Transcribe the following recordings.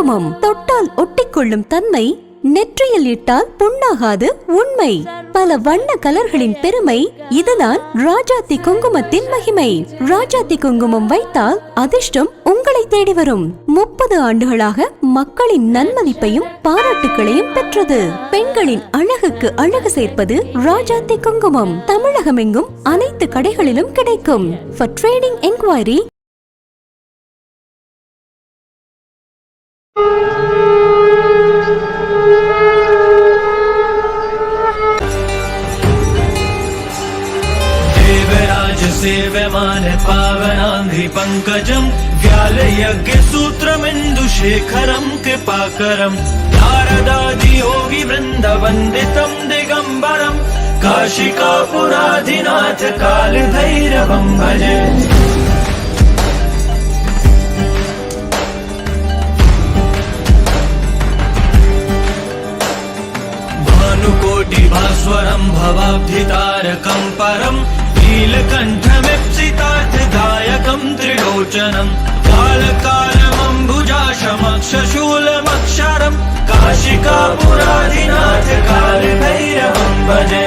குங்குமம் தொட்டால் ஒட்டிக்கொள்ளும் தன்மை, நெற்றியில் இட்டால் புண்ணாகாது உண்மை. பல வண்ண கலர்களின் பெருமை, இதுதான் ராஜாத்தி குங்குமத்தின் மகிமை. ராஜாத்தி குங்குமம் வைத்தால் அதிர்ஷ்டம் உங்களை தேடி வரும். 30 ஆண்டுகளாக மக்களின் நன்மதிப்பையும் பாராட்டுகளையும் பெற்றது. பெண்களின் அழகுக்கு அழகு சேர்ப்பது ராஜாத்தி குங்குமம். தமிழகமெங்கும் அனைத்து கடைகளிலும் கிடைக்கும். For trading enquiry सेव्यमान पावनांघ्रि पंकजं व्यालयज्ञ सूत्रमिन्दुशेखरं कृपाकरं नारदादि योगी वृन्द वन्दितं दिगम्बरं काशिकापुराधिनाथ कालभैरवं भजे। भानुकोटि भास्वरं भवाब्धितारकं परं नीलकण्ठमिप्सितार्थदायकं त्रिलोचनं कालकालमम्बुजाशमक्षशूलमक्षरं काशिकापुराधिनाथ कालभैरवं भजे।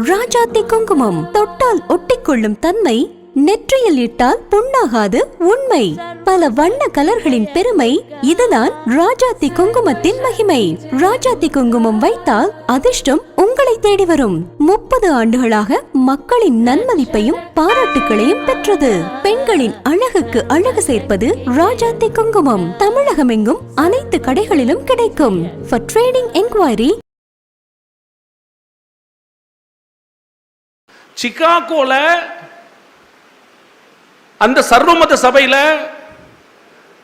ராஜாத்தி குங்குமம் தொட்டால் ஒட்டிக்கொள்ளும் தன்மை, நெற்றியில் இட்டால் புண்ணாகாது உண்மை. பல வண்ண கலர்களின் பெருமை, இதுதான் ராஜாத்தி குங்குமத்தின் மகிமை. ராஜாத்தி குங்குமம் வைத்தால் அதிர்ஷ்டம் உங்களை தேடி வரும். 30 ஆண்டுகளாக மக்களின் நன்மதிப்பையும் பாராட்டுகளையும் பெற்றது. பெண்களின் அழகுக்கு அழகு சேர்ப்பது ராஜாத்தி குங்குமம். தமிழகமெங்கும் அனைத்து கடைகளிலும் கிடைக்கும். For trading enquiry சிகாகோல அந்த சர்வமத சபையில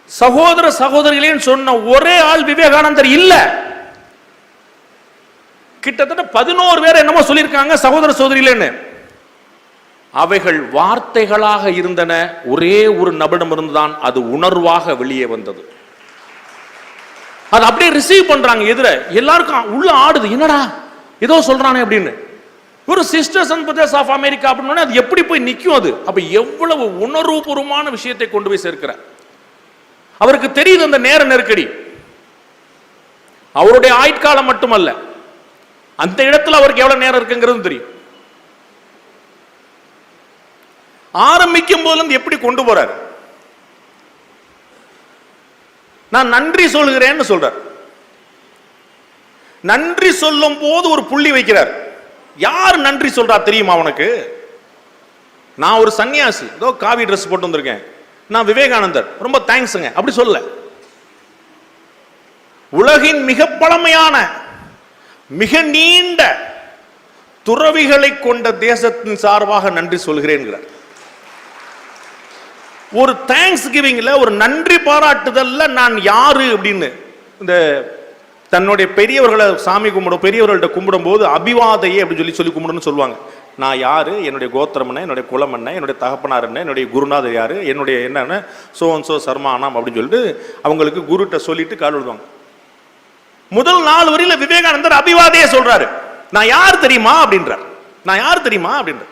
சகோதர சகோதரிகளேன்னு சொன்ன ஒரே ஆள் விவேகானந்தர் இல்ல. கிட்டத்தட்ட 11 பேர் என்னமோ சொல்லியிருக்காங்க சகோதர சகோதரிகளேன்னு. அவைகள் வார்த்தைகளாக இருந்தன. ஒரே ஒரு நபரிடம் இருந்துதான் அது உணர்வாக வெளியே வந்தது. அது அப்படியே ரிசீவ் பண்றாங்க. எதிர எல்லாருக்கும் உள்ள ஆடுது, என்னடா ஏதோ சொல்றானே அப்படின்னு. ஒரு sisters and brothers of America அப்படின்னா அது எப்படி போய் நிற்கும்? அது அப்ப எவ்வளவு உணர்வுபூர்வமான விஷயத்தை கொண்டு போய் சேர்க்கிறார். அவருக்கு தெரியுது அந்த நேர நெருக்கடி. அவருடைய ஆயுட்காலம் மட்டுமல்ல, அந்த இடத்துல அவருக்கு எவ்வளவு நேரம் இருக்குங்கிறது தெரியும். ஆரம்பிக்கும் போது எப்படி கொண்டு போறார்? நான் நன்றி சொல்கிறேன்னு சொல்றார். நன்றி சொல்லும் போது ஒரு புள்ளி வைக்கிறார். யார் நன்றி சொல்றா தெரியுமா உனக்கு? நான் ஒரு சன்னியாசி, ஏதோ காவி ட்ரெஸ் போட்டு வந்திருக்கேன், நான் விவேகானந்தர், ரொம்ப தேங்க்ஸுங்க அப்படி சொல்ல. உலகின் மிக பழமையான மிக நீண்ட துறவிகளை கொண்ட தேசத்தின் சார்பாக நன்றி சொல்கிறேன். ஒரு தேங்க்ஸ் கிவிங்ல, ஒரு நன்றி பாராட்டுதல்ல நான் யாரு அப்படின்னு இந்த தன்னுடைய பெரியவர்களை சாமி கும்பிடும், பெரியவர்கள்ட்ட கும்பிடும் போது அபிவாதையே அப்படின்னு சொல்லி கும்பிடணும்னு சொல்லுவாங்க. நான் யாரு, என்னுடைய கோத்திரம் என்ன, என்னுடைய குலம் என்ன, என்னுடைய தகப்பனார் என்ன, என்னுடைய குருநாதர் யாரு, என்னுடைய என்னென்ன சோ சர்மானம் அப்படின்னு சொல்லிட்டு அவங்களுக்கு குருட்ட சொல்லிட்டு கால் விடுவாங்க. முதல் 4 வரியில விவேகானந்தர் அபிவாதையே சொல்றாரு. நான் யார் தெரியுமா அப்படின்றார். நான் யார் தெரியுமா அப்படின்ற.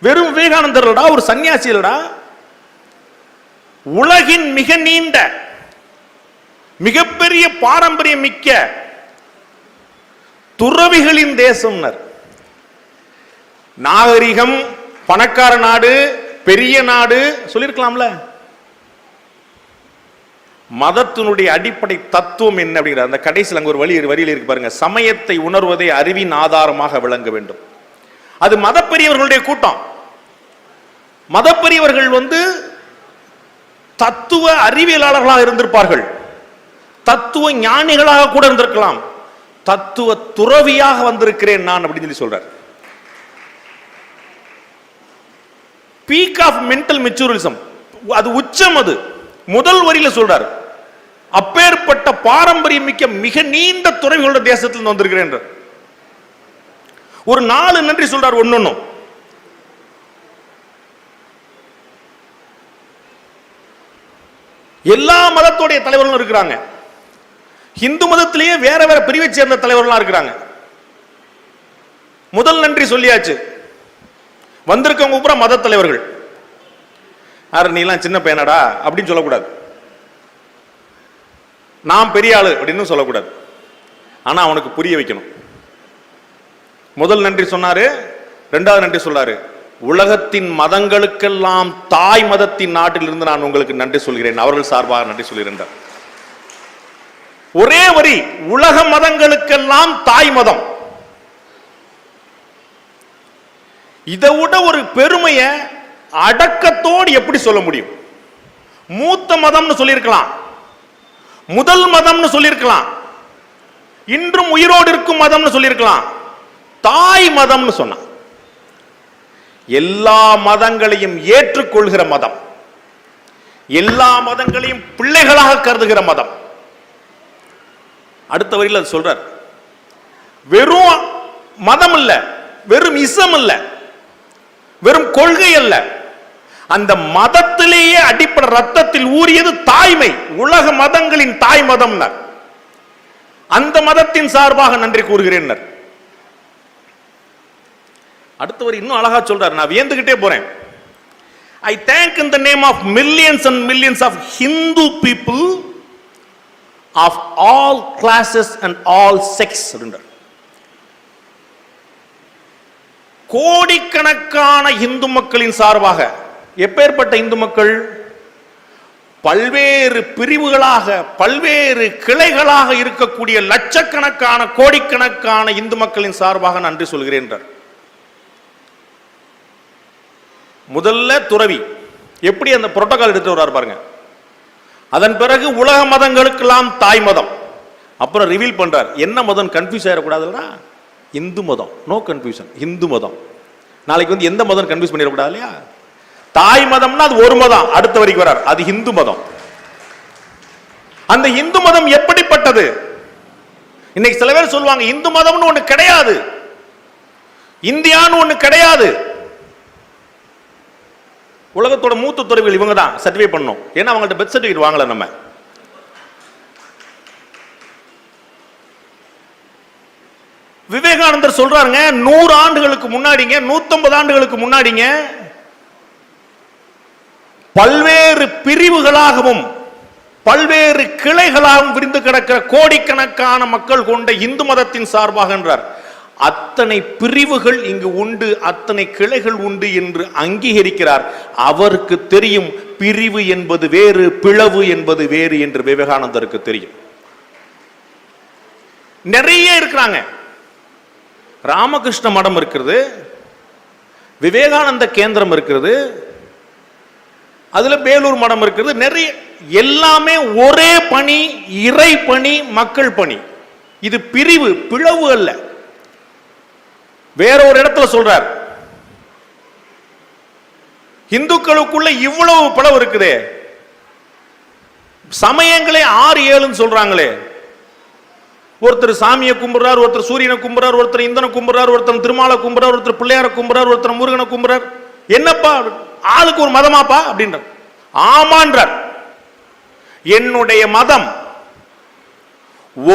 வெறும் விவேகானந்தர்டா, ஒரு சன்னியாசி இல்லடா. உலகின் மிக நீண்ட மிகப்பெரிய பாரம்பரியம் மிக்க துறவிகளின் தேசம். நாகரிகம், பணக்கார நாடு, பெரிய நாடு சொல்லிருக்கலாம்ல. மதத்தினுடைய அடிப்படை தத்துவம் என்ன அப்படிங்கிற அந்த கடைசியில் அங்க ஒரு வரியில் இருக்கு பாருங்க. சமயத்தை உணர்வதை அறிவின் ஆதாரமாக விளங்க வேண்டும். அது மதப்பெரியவர்களுடைய கூட்டம். மதப்பெரியவர்கள் தத்துவ அறிவியலாளர்களாக இருந்திருப்பார்கள், தத்துவ ஞானிகளாக கூட இருந்திருக்கலாம். தத்துவ துறவியாக வந்திருக்கிறேன் நான் அப்படின்னு சொல்லி சொல்றார். பீக் ஆஃப் மென்டல் மெச்சூரிசம், அது உச்சம். அது முதல் வரியில சொல்றார், அப்பேற்பட்ட பாரம்பரியம் மிக்க மிக நீண்ட துறவிகளோட தேசத்தில் வந்திருக்கிறேன். ஒரு 4 நன்றி சொல்றார். ஒன்னொன்னும் எல்லா மதத்தோடைய தலைவர்களும் இருக்கிறாங்க. இந்து மதத்திலேயே வேற வேற பிரிவை சேர்ந்த தலைவர்களா இருக்கிறாங்க. முதல் நன்றி சொல்லியாச்சு. வந்திருக்கவங்க பூரா மத தலைவர்கள். நீ எல்லாம் சின்ன பையனடா அப்படின்னு சொல்லக்கூடாது, நான் பெரிய ஆளு அப்படின்னு சொல்லக்கூடாது. ஆனா அவனுக்கு புரிய வைக்கணும். முதல் நன்றி சொன்னாரு. 2வது நன்றி சொன்னாரு, உலகத்தின் மதங்களுக்கெல்லாம் தாய் மதத்தின் நாட்டில் இருந்து நான் உங்களுக்கு நன்றி சொல்கிறேன், அவர்கள் சார்பாக நன்றி சொல்கிறேன். ஒரே வரி, உலக மதங்களுக்கெல்லாம் தாய் மதம். இதை விட ஒரு பெருமையை அடக்கத்தோடு எப்படி சொல்ல முடியும்? மூத்த மதம்னு சொல்லியிருக்கலாம், முதல் மதம்னு சொல்லியிருக்கலாம், இன்றும் உயிரோடு இருக்கும் மதம்னு சொல்லியிருக்கலாம். தாய் மதம்னு சொன்ன எல்லா மதங்களையும் ஏற்றுக்கொள்கிற மதம், எல்லா மதங்களையும் பிள்ளைகளாக கருதுகிற மதம். அடுத்த வரியில் சொல்றார், வெறும் மதம் இல்ல, வெறும் இசம் இல்ல, வெறும் கொள்கை அல்ல, அந்த மதத்திலேயே அடிப்படை ரத்தத்தில் ஊறியது தாய்மை. உலக மதங்களின் தாய் மதம். அந்த மதத்தின் சார்பாக நன்றி கூறுகிறேன். அடுத்தவர் இன்னும் அழகா சொல்றார், நான் வியந்துகிட்டே போறேன். I thank in the name of millions and millions of Hindu people of all classes and all sects. கோடிக்கணக்கான இந்து மக்களின் சார்பாக. எப்பேற்பட்ட இந்து மக்கள்? பல்வேறு பிரிவுகளாக, பல்வேறு கிளைகளாக இருக்கக்கூடிய லட்சக்கணக்கான கோடிக்கணக்கான இந்து மக்களின் சார்பாக நன்றி சொல்கிறேன். முதல்ல துறவி எப்படி அந்த புரோட்டோகால் எடுத்து வர்றாரு பாருங்க. அதன் பிறகு உலக மதங்களுக்கெல்லாம் தாய் மதம். அப்புறம் ரிவீல் பண்றார், என்ன மதம் கன்ஃபியூஸ் ஆயிடக்கூடாதுன்னா இந்து மதம், நோ கன்ஃபியூஷன், இந்து மதம். நாளைக்கு எந்த மதம் கன்ஃபியூஸ் பண்ணிடக்கூடாது இல்லையா? தாய் மதம்னா அது ஒரு மதம். அடுத்த வரைக்கும் வர்றார், அது இந்து மதம். அந்த இந்து மதம் எப்படிப்பட்டது? இன்னைக்கு சில பேர் சொல்லுவாங்க இந்து மதம்னு ஒண்ணு கிடையாது, இந்தியான்னு ஒண்ணு கிடையாது. உலகத்தோட மூத்த துறவிகள் இவங்க தான் சர்டிஃபை பண்ணணும். ஏன்னா அவங்கள்ட்ட பெர்த் சர்டிஃபிகேட் வாங்கல. நம்ம விவேகானந்தர் சொல்றாருங்க, 100 ஆண்டுகளுக்கு முன்னாடிங்க, 150 ஆண்டுகளுக்கு முன்னாடிங்க, பல்வேறு பிரிவுகளாகவும் பல்வேறு கிளைகளாகவும் விரிந்து கிடக்கிற கோடிக்கணக்கான மக்கள் கொண்ட இந்து மதத்தின் சார்பாக என்றார். அத்தனை பிரிவுகள் இங்கு உண்டு, அத்தனை கிளைகள் உண்டு என்று அங்கீகரிக்கிறார். அவருக்கு தெரியும் பிரிவு என்பது வேறு, பிளவு என்பது வேறு என்று விவேகானந்தருக்கு தெரியும். நிறைய இருக்கிறாங்க. ராமகிருஷ்ண மடம் இருக்கிறது, விவேகானந்த கேந்திரம் இருக்கிறது, அதுல வேலூர் மடம் இருக்கிறது. நிறைய, எல்லாமே ஒரே பணி, இறை பணி, மக்கள் பணி. இது பிரிவு, பிளவு அல்ல. வேற ஒரு இடத்துல சொல்றார், இந்துக்களுக்குள்ள இவ்வளவு பிளவு இருக்குதே, சமயங்களே 6 7 சொல்றாங்களே. ஒருத்தர் சாமியை கும்பிடுறார், ஒருத்தர் சூரியனை கும்பிடுறார், ஒருத்தர் இந்தனை கும்பிடுறார், ஒருத்தர் திருமாலை கும்பிடுறார், ஒருத்தர் பிள்ளையார கும்பிடுறார், ஒருத்தர் முருகனை கும்பிடுறார். என்னப்பா ஆளுக்கு ஒரு மதமாப்பா அப்படின்ற? ஆமான்றார். என்னுடைய மதம்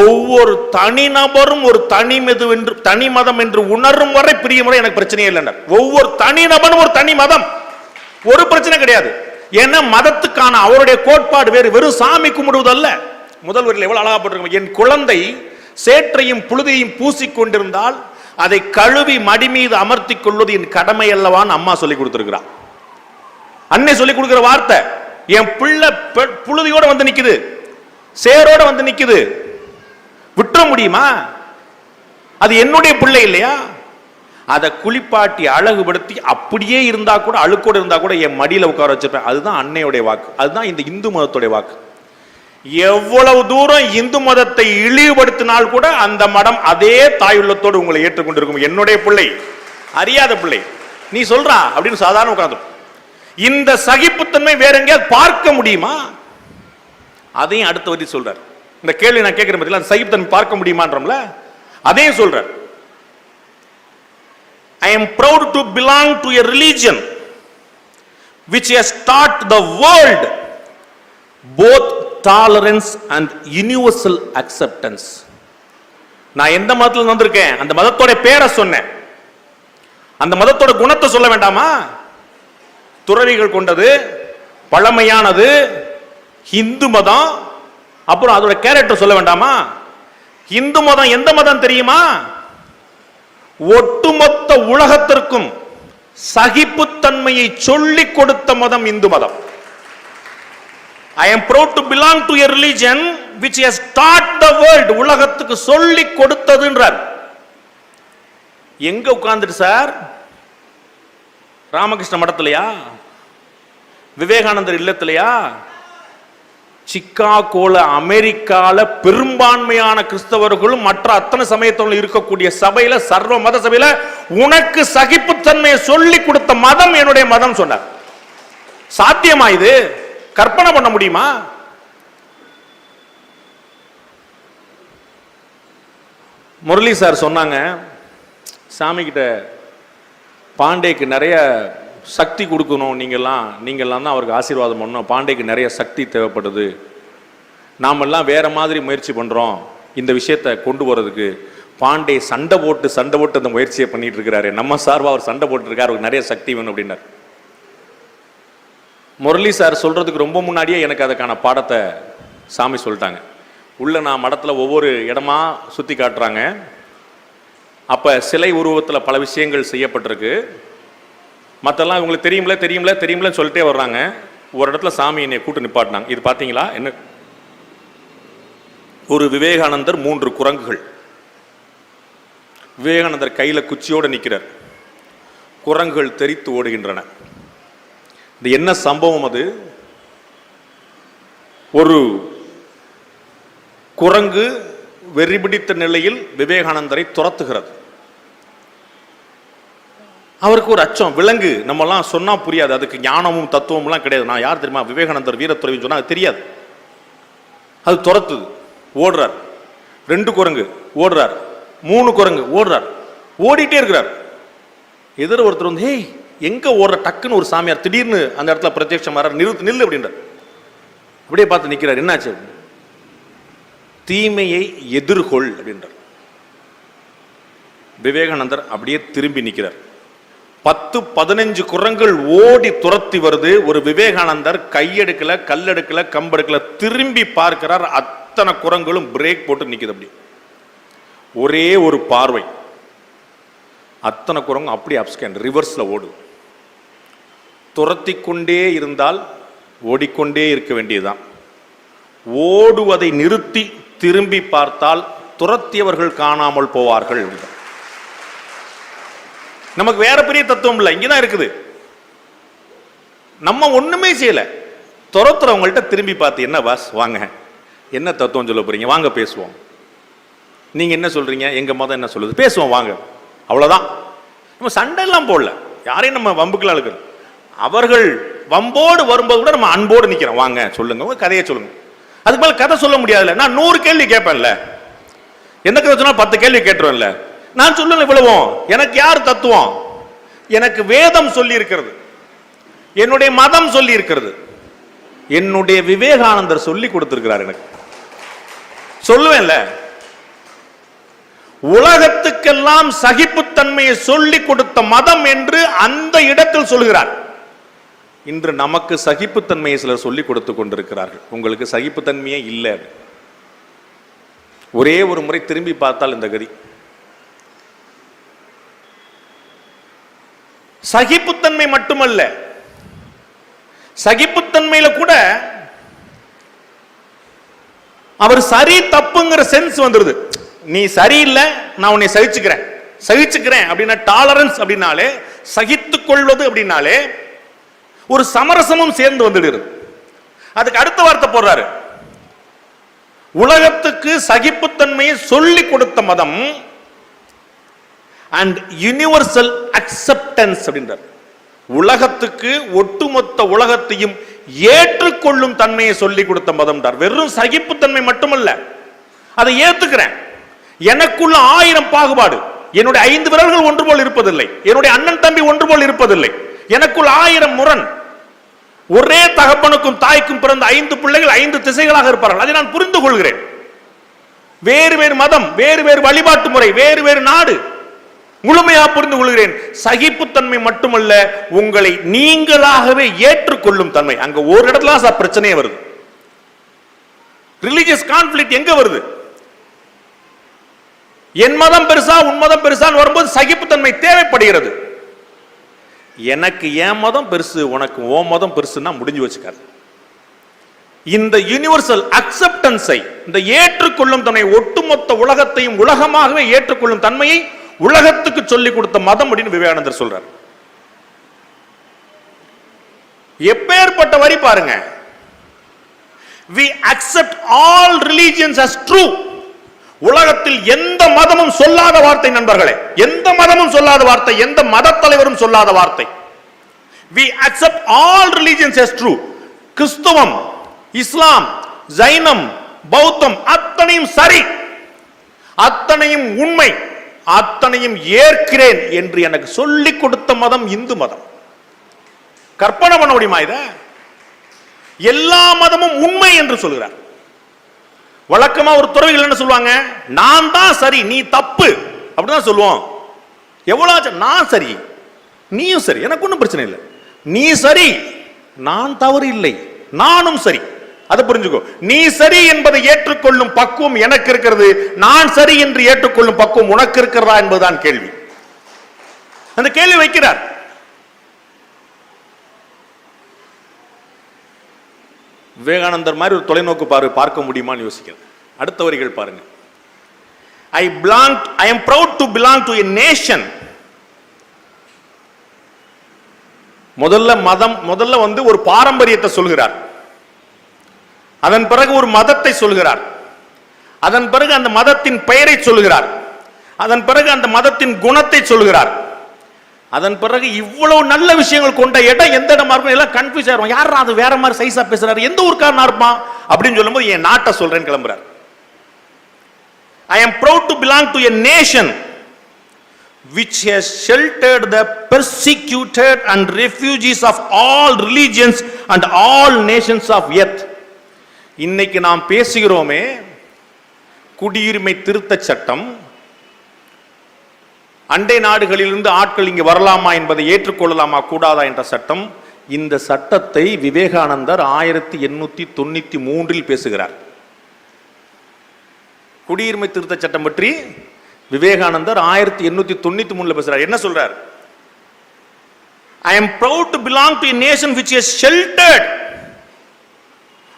ஒவ்வொரு தனிநபரும் ஒரு தனி மதம் என்று உணரும் வரை பிரிய முறை எனக்கு பிரச்சனையே இல்லை. ஒவ்வொரு தனிநபரும் ஒரு தனி மதம், ஒரு பிரச்சனை கிடையாது. ஏன்னா மதத்துக்கான அவருடைய கோட்பாடு வேறு. வெறும் சாமி கும்பிடுவது அல்ல, முதல் வரியில் எவ்வளவு அழகா போட்டிருக்கோம், என் குழந்தை சேற்றையும் புழுதியையும் பூசிக்கொண்டிருந்தால் அதை கழுவி மடி மீது அமர்த்திக் கொள்வது என் கடமை அல்லவான்னு அம்மா சொல்லி கொடுத்திருக்கிறான். அன்னை சொல்லி கொடுக்கிற வார்த்தை, என் பிள்ளை புழுதியோட வந்து நிக்குது, சேரோட வந்து நிக்குது, விட்டுற முடியுமா? அது என்னுடைய பிள்ளை இல்லையா? அதை குளிப்பாட்டி அழகுபடுத்தி அப்படியே இருந்தா கூட, அழுக்கோடு இருந்தா கூட என் மடியில உட்கார வச்சிருப்பேன். அதுதான் அன்னையுடைய வாக்கு, அதுதான் இந்த இந்து மதத்துடைய வாக்கு. எவ்வளவு தூரம் இந்து மதத்தை இழிவுபடுத்தினால் கூட அந்த மடம் அதே தாயுள்ளத்தோடு உங்களை ஏற்றுக்கொண்டிருக்கும். என்னுடைய பிள்ளை, அறியாத பிள்ளை, நீ சொல்றா அப்படின்னு சாதாரண உட்கார்ந்து. இந்த சகிப்புத்தன்மை வேற எங்கேயாவது பார்க்க முடியுமா? அதையும் அடுத்த வரி சொல்றார். இந்த கேள்வி நான் கேட்கிறேன் பத்தில, அந்த சகிப்புத்தன்மை பார்க்க முடியுமான்றோம்ல, அதையும் சொல்றார். I am proud to belong to a religion which has taught the world both tolerance and universal acceptance. நான் எந்த மதத்துல வந்திருக்கேன், அந்த மதத்தோட பேரை சொன்னேன், அந்த மதத்தோட குணத்தை சொல்ல வேண்டாமா? துறவிகள் கொண்டது, பழமையானது இந்து மதம். அப்புறம் அதோட கேரக்டர் சொல்ல வேண்டாமா? இந்து மதம் எந்த மதம் தெரியுமா? ஒட்டுமொத்த உலகத்திற்கும் சகிப்புத்தன்மையை சொல்லிக் கொடுத்த மதம் இந்து மதம். I am proud to belong to a religion which has taught the world, உலகத்துக்கு சொல்லிக் கொடுத்ததுன்றார். எங்க உட்கார்ந்துட்டு சார்? ராமகிருஷ்ண மடத்திலையா? விவேகானந்தர் இல்லத்திலையா? சிக்காகோல அமெரிக்கால பெரும்பான்மையான கிறிஸ்தவர்களும் மற்ற அத்தனை சமயத்தவர்களும் இருக்கக்கூடிய சபையில, சர்வ மத சபையில உனக்கு சகிப்புத்தன்மையை சொல்லி கொடுத்த மதம் என்னுடைய மதம் சொன்னார். சாத்தியமா இது? கற்பனை பண்ண முடியுமா? முரளி சார் சொன்னாங்க, சாமி கிட்ட பாண்டேக்கு நிறைய சக்தி கொடுக்கணும், நீங்கள்லாம் தான் அவருக்கு ஆசீர்வாதம் பண்ணணும், பாண்டேக்கு நிறைய சக்தி தேவைப்படுது, நாமெல்லாம் வேற மாதிரி முயற்சி பண்ணுறோம் இந்த விஷயத்தை கொண்டு போகிறதுக்கு. பாண்டே சண்டை போட்டு அந்த முயற்சியை பண்ணிட்டு இருக்கிறாரு, நம்ம சார்பாக அவர் சண்டை போட்டுருக்காரு, அவருக்கு நிறைய சக்தி வேணும் அப்படின்னார். முரளி சார் சொல்கிறதுக்கு ரொம்ப முன்னாடியே எனக்கு அதுக்கான பாடத்தை சாமி சொல்லிட்டாங்க. உள்ள நான் மடத்தில் ஒவ்வொரு இடமா சுற்றி காட்டுறாங்க. அப்போ சிலை உருவத்தில் பல விஷயங்கள் செய்யப்பட்டிருக்கு. மற்றெல்லாம் இவங்களுக்கு தெரியும்ல சொல்லிட்டே வர்றாங்க. ஒரு இடத்துல சாமி என்னை கூட்டு நிப்பாட்டினாங்க. இது பார்த்தீங்களா? என்ன? ஒரு விவேகானந்தர், 3 குரங்குகள். விவேகானந்தர் கையில் குச்சியோடு நிற்கிறார், குரங்குகள் தெரித்து ஓடுகின்றன. இது என்ன சம்பவம்? அது ஒரு குரங்கு வெறிபிடித்த நிலையில் விவேகானந்தரை துரத்துகிறது. அவருக்கு ஒரு அச்சம். விலங்கு நம்மலாம் சொன்னா புரியாது, அதுக்கு ஞானமும் தத்துவம்லாம் கிடையாது. நான் யார் தெரியுமா? விவேகானந்தர் வீரத்துறவின்னு சொன்னா அது தெரியாது. அது துரத்துது, ஓடுறார். 2 குரங்கு ஓடுறார், 3 குரங்கு ஓடுறார், ஓடிட்டே இருக்கிறார். எதிர ஒருத்தர் வந்து, ஹேய் எங்க ஓடுற? டக்குன்னு ஒரு சாமியார் திடீர்னு அந்த இடத்துல பிரத்யட்சம் வர, நில்லு அப்படின்றார். அப்படியே பார்த்து நிற்கிறார். என்னாச்சு? தீமையை எதிர்கொள் அப்படின்றார். விவேகானந்தர் அப்படியே திரும்பி நிற்கிறார். 10-15 குரங்கள் ஓடி துரத்தி வருது. ஒரு விவேகானந்தர் கையெடுக்கல, கல்லெடுக்கல, கம்பெடுக்கல, திரும்பி பார்க்கிறார். அத்தனை குரங்களும் பிரேக் போட்டு நிக்குது. அப்படி ஒரே ஒரு பார்வை, அத்தனை குரங்கு அப்படி அப்ஸ்கேண்ட் ரிவர்ஸ்ல ஓடு. துரத்தி கொண்டே இருந்தால் ஓடிக்கொண்டே இருக்க வேண்டியதுதான். ஓடுவதை நிறுத்தி திரும்பி பார்த்தால் துரத்தியவர்கள் காணாமல் போவார்கள். நமக்கு வேற பெரிய தத்துவம் இல்லை, இங்கதான் இருக்குது. நம்ம ஒண்ணுமே செய்யல, துரத்துறவங்கள்ட்ட திரும்பி பார்த்து, என்ன பாஸ் வாங்க, என்ன தத்துவம் சொல்ல போறீங்க, வாங்க பேசுவோம். நீங்க என்ன சொல்றீங்க, எங்க மதம் என்ன சொல்லுது, பேசுவோம் வாங்க, அவ்வளவுதான். நம்ம சண்டை எல்லாம் போடல, யாரையும் நம்ம வம்புக்கெல்லாம் இருக்கிறோம். அவர்கள் வம்போடு வரும்போது கூட நம்ம அன்போடு நிக்கிறோம். வாங்க சொல்லுங்க, உங்க கதையை சொல்லுங்க. அதுக்கு மேல கதை சொல்ல முடியாதுல்ல. நான் 100 கேள்வி கேட்பேன்ல, என்ன கதை சொன்னா 10 கேள்வி கேட்டுருவேன்ல. நான் சொல்லல இவ்வளவும். எனக்கு யார் தத்துவம்? எனக்கு வேதம் சொல்லி இருக்கிறது, என்னுடைய மதம் சொல்லி இருக்கிறது, என்னுடைய விவேகானந்தர் சொல்லி கொடுத்திருக்கிறார். எனக்கு சொல்லுவேன்ல, உலகத்துக்கெல்லாம் சகிப்புத்தன்மையை சொல்லி கொடுத்த மதம் என்று அந்த இடத்தில் சொல்கிறார். இன்று நமக்கு சகிப்புத்தன்மையை சிலர் சொல்லிக் கொடுத்து கொண்டிருக்கிறார்கள். உங்களுக்கு சகிப்புத்தன்மையே இல்லை. ஒரே ஒரு முறை திரும்பி பார்த்தால் இந்த கதி. சகிப்புத்தன்மை மட்டுமல்ல, சகிப்புத்தன்மையில கூட அவர் சரி தப்புங்கிற சென்ஸ் வந்துருது. நீ சரியில்லை, நான் உன்னை சகிச்சுக்கிறேன் அப்படின்னா டாலரன்ஸ் அப்படின்னாலே, சகித்துக் கொள்வது அப்படின்னாலே ஒரு சமரசமும் சேர்ந்து வந்துடுது. அதுக்கு அடுத்த வார்த்தை போடுறாரு, உலகத்துக்கு சகிப்புத்தன்மையை சொல்லி கொடுத்த மதம் அண்ட் யூனிவர்சல் அக்செப்டன்ஸ் அப்படின்றார். உலகத்துக்கு ஒட்டுமொத்த உலகத்தையும் ஏற்றுக்கொள்ளும் தன்மையை சொல்லி கொடுத்த மதம். வெறும் சகிப்புத்தன்மை மட்டுமல்ல, அதை ஏத்துக்கிறேன். எனக்குள்ள 1000 பாகுபாடு, என்னுடைய 5 விரல்கள் ஒன்று போல் இருப்பதில்லை, என்னுடைய அண்ணன் தம்பி ஒன்று போல் இருப்பதில்லை, எனக்குள் 1000 முரண். ஒரே தகப்பனுக்கும் தாய்க்கும் பிறந்த 5 பிள்ளைகள் 5 திசைகளாக இருப்பார்கள். அதை நான் புரிந்து கொள்கிறேன். வேறு வேறு மதம், வேறு வேறு வழிபாட்டு முறை, வேறு வேறு நாடு, முழுமையாக புரிந்து கொள்கிறேன். சகிப்புத்தன்மை மட்டுமல்ல, உங்களை நீங்களாகவே ஏற்றுக்கொள்ளும் தன்மை. அங்க ஒரு இடத்துல பிரச்சனையே வருது. ரிலிஜியஸ் கான்ஃபிளிக்ட் எங்க வருது? என் மதம் பெருசா உன் மதம் பெருசா வரும்போது சகிப்புத்தன்மை தேவைப்படுகிறது. எனக்கு என் மதம் பெருசு, உனக்கு ஓ மதம் பெருசுன்னா முடிஞ்சு வச்சுக்காது. இந்த யூனிவர்சல் அக்செப்டன்ஸை, இந்த ஏற்றுக்கொள்ளும் தன்மை, ஒட்டுமொத்த உலகத்தையும் உலகமாகவே ஏற்றுக்கொள்ளும் தன்மையை உலகத்துக்கு சொல்லிக் கொடுத்த மதம் அப்படின்னு விவேகானந்தர் சொல்றார். எப்பேற்பட்ட வரி பாருங்க. We accept all religions as true. உலகத்தில் எந்த மதமும் சொல்லாத வார்த்தை நண்பர்களே, எந்த மதமும் சொல்லாத வார்த்தை, எந்த மத தலைவரும் சொல்லாத வார்த்தை. We accept all religions as true. கிறிஸ்தவம், இஸ்லாம், ஜைனம், பௌத்தம் அத்தனையும் சரி, அத்தனையும் உண்மை, அத்தனையும் ஏற்கிறேன் என்று எனக்கு சொல்லிக் கொடுத்த மதம் இந்து மதம். கற்பனை பண்ண முடியுமா இத? எல்லா மதமும் உண்மை என்று சொல்கிறார். வழக்கமா ஒரு துறவிகள் என்ன சொல்லுவாங்க? நான் தான் சரி, நீ தப்பு அப்படிதான் சொல்லுவோம். எவ்வளவு நான் சரி நீயும் சரி, எனக்கு ஒன்றும் பிரச்சனை இல்லை. நீ சரி, நான் தவறு இல்லை, நானும் சரி. அதை புரிஞ்சுக்கோ. நீ சரி என்பதை ஏற்றுக்கொள்ளும் பக்குவம் எனக்கு இருக்கிறது, நான் சரி என்று ஏற்றுக்கொள்ளும் பக்குவம் உனக்கு இருக்கிறதா என்பதுதான் கேள்வி. அந்த கேள்வி வைக்கிறார். விவேகானந்தர் மாதிரி ஒரு தொலைநோக்கு பார்வை பார்க்க முடியுமான்னு யோசிக்கிறேன். அடுத்த வரிகள் பாருங்க. I am proud to belong to a nation. முதல்ல வந்து ஒரு பாரம்பரியத்தை சொல்கிறார், அதன் பிறகு ஒரு மதத்தை சொல்கிறார், அதன் பிறகு அந்த மதத்தின் பெயரை சொல்கிறார், அதன் பிறகு அந்த மதத்தின் குணத்தை சொல்கிறார், அதன் பிறகு இவ்வளவு நல்ல விஷயங்கள் கொண்ட இடம் எந்த இடமா இருக்கும் எல்லாம் கன்ஃபியூஸ் ஆயிரும். யாரா அது வேற மாதிரி சைஸா பேசுறாரு, எந்த ஊர்க்காரனா இருப்பான் அப்படின்னு சொல்லும்போது என் நாட்டை சொல்றேன்னு கிளம்புறார். I am proud to belong to a nation which has sheltered the persecuted and refugees of all religions and all nations of earth. இன்னைக்கு நாம் பேசுகிறோமே குடியுரிமை திருத்த சட்டம், அண்டை நாடுகளிலிருந்து ஆட்கள் இங்கு வரலாமா என்பதை ஏற்றுக்கொள்ளலாமா கூடாதா என்ற சட்டம். இந்த சட்டத்தை விவேகானந்தர் 1893 பேசுகிறார். குடியுரிமை திருத்த சட்டம் பற்றி விவேகானந்தர் 1893 பேசுறார். என்ன சொல்றார்? I am proud to belong to a nation which has sheltered.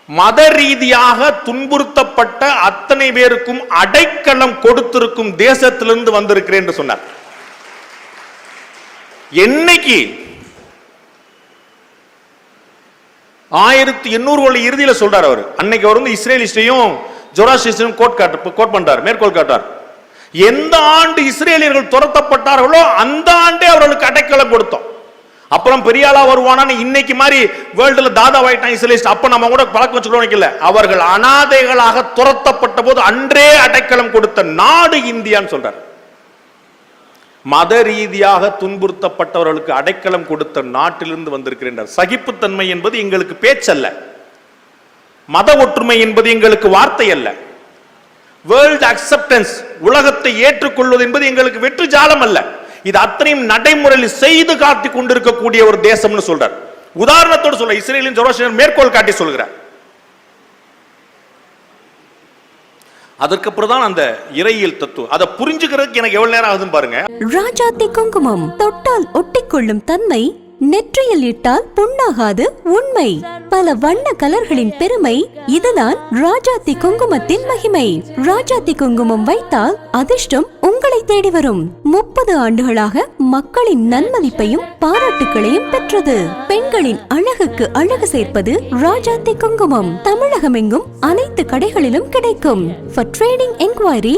மத ரீதியாக துன்புறுத்தப்பட்ட அத்தனை பேருக்கும் அடைக்கலம் கொடுத்திருக்கும் தேசத்திலிருந்து வந்திருக்கிறேன் என்று சொன்னார். என்னைக்கு 1800 இறுதியில சொல்றார் அவர். அன்னைக்கு அவர் வந்து இஸ்ரேலிஸ்டையும் ஜோராஸ்ட்ரியையும் கோட் பண்றார், மேற்கோள் காட்டார். எந்த ஆண்டு இஸ்ரேலியர்கள் துரத்தப்பட்டார்களோ அந்த ஆண்டே அவர்களுக்கு அடைக்கலம் கொடுத்தோம். அப்புறம் பெரியாளா வருவானான்னு இன்னைக்கு மாதிரி வேர்ல்டுல தாதா வாயிட்டான் இஸ்ரேலிஸ்ட், அப்ப நம்ம கூட பழக்கம் வச்சுக்கல. அவர்கள் அனாதைகளாக துரத்தப்பட்ட போது அன்றே அடைக்கலம் கொடுத்த நாடு இந்தியான்னு சொல்றார். மத ரீதியாக துன்புறுத்தப்பட்டவர்களுக்கு அடைக்கலம் கொடுத்த நாட்டிலிருந்து வந்திருக்கிறேன். சகிப்புத்தன்மை என்பது எங்களுக்கு பேச்சல்ல, மத ஒற்றுமை என்பது எங்களுக்கு வார்த்தை அல்ல. வேர்ல்ட் அக்செப்டன்ஸ், உலகத்தை ஏற்றுக்கொள்வது என்பது எங்களுக்கு வெற்று ஜாலம் அல்ல. இது அத்தனையும் நடைமுறையில் செய்து காட்டி கொண்டிருக்கக்கூடிய ஒரு தேசம்னு சொல்றார். உதாரணத்தோடு சொல்ல இஸ்ரேலின் ஜோராஸ்ட்ரியர் மேற்கோள் காட்டி சொல்கிறார். அதற்கப்புறம் தான் அந்த இறையியல் தத்துவம். அதை புரிஞ்சுக்கிறதுக்கு எனக்கு எவ்வளவு நேரம் ஆகுதுன்னு பாருங்க. ராஜாத்தி குங்குமம் தொட்டால் ஒட்டிக்கொள்ளும் தன்மை, நெற்றியில் இட்டால் புண்ணாகாது உண்மை. பல வண்ண கலர்களின் பெருமை, இதுதான் ராஜாத்தி குங்குமத்தின் மகிமை. ராஜாத்தி குங்குமம் வைத்தால் அதிர்ஷ்டம் உங்களை தேடி வரும். 30 ஆண்டுகளாக மக்களின் நன்மதிப்பையும் பாராட்டுகளையும் பெற்றது. பெண்களின் அழகுக்கு அழகு சேர்ப்பது ராஜாத்தி குங்குமம். தமிழகமெங்கும் அனைத்து கடைகளிலும் கிடைக்கும். For trading enquiry